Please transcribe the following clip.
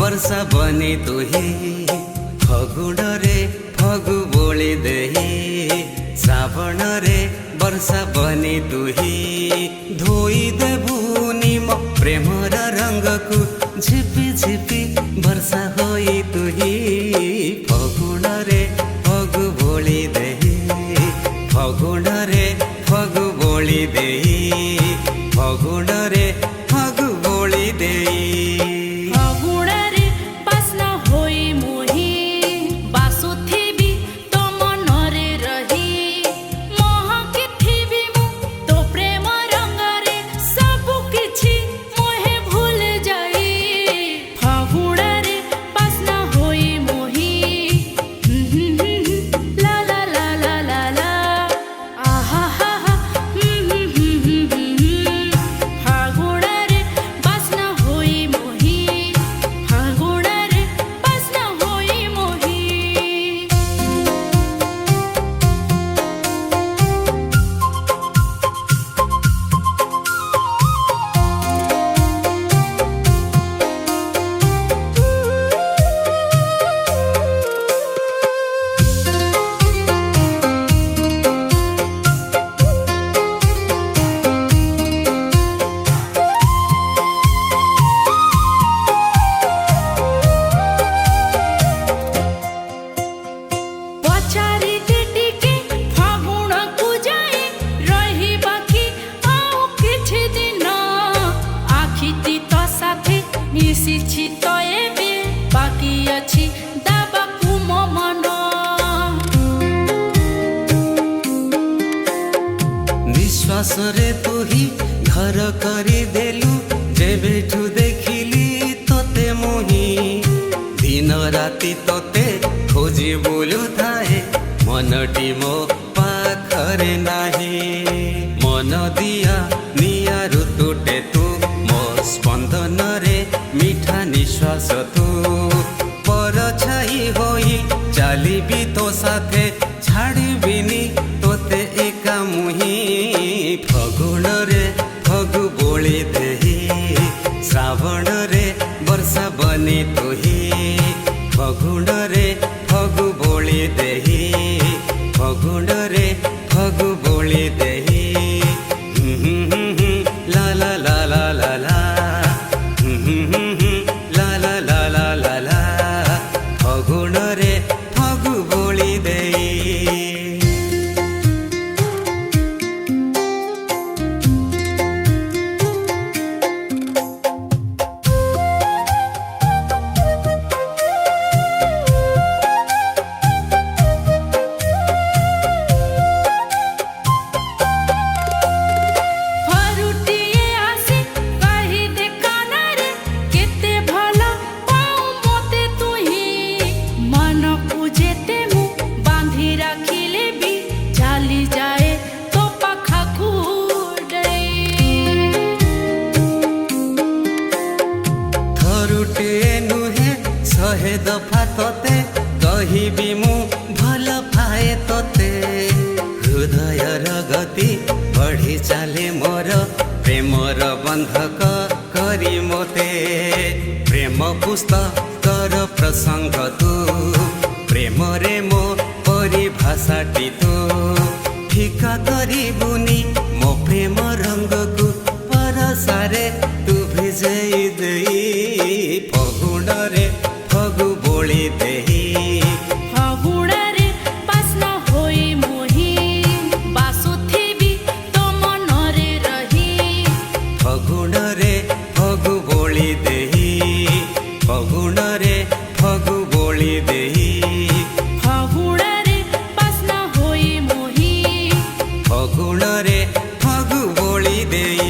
ବର୍ଷା ବନି ତୁହି ଫଗୁଣରେ ଫଗୁ ବୋଳି ଦେହି ଶ୍ରାବଣରେ ବର୍ଷା ବନି ତୁହି ଧୋଇ ଦେବୁନି ମୋ ପ୍ରେମର ରଙ୍ଗକୁ ଝିପି ଝିପି ବର୍ଷା ହୋଇ ତୁହି ଫଗୁଣରେ ଫଗୁ ବୋଳି ଦେହି ଫଗୁଣରେ ଫଗୁ ବୋଳି ଦେହି ଫଗୁଣରେ ଫଗୁ ବୋଳି ଦେଇ निश्वासरे तुही घर करिदेलु जेबेठु देखिली तोते मुही दिन राति तोते खोजी बोलु थाए मनटी मो पाखरे नाही मन दिया निया ऋतुटे तू मो स्पंदन रे मीठा निश्वास तू पर छाई होई चालिबी तो साथे छाड़िबिनी तोते एका मुही फगुणरे फगु बोली देही श्रावणरे वर्षा बनी तुही फगुणरे फगु बोली देही फगुणरे फगु बोली देही ला ला ला ला ला ला ला ला ला ला ला ला फगुणरे फगु बोली देही सहे दफा तोते कहिबी मु भल पाए तोते हृदयर गति बढ़ी चले मोर प्रेमर बंधक करी मोते प्रेम पुस्तकर प्रसंग तू प्रेम रे मो परिभाषाटी तू फिका करिबुनी मो प्रेम रंग को परसारे तू भिजई देई फगुणरे फगु बोली देही फगुणरे बास्ना होई मोही बासुथिबी तो मनरे रही फगुणरे फगु बोली देही फगुणरे फगु बोली देही फगुणरे बास्ना होई मोही फगुणरे फगु बोली देही।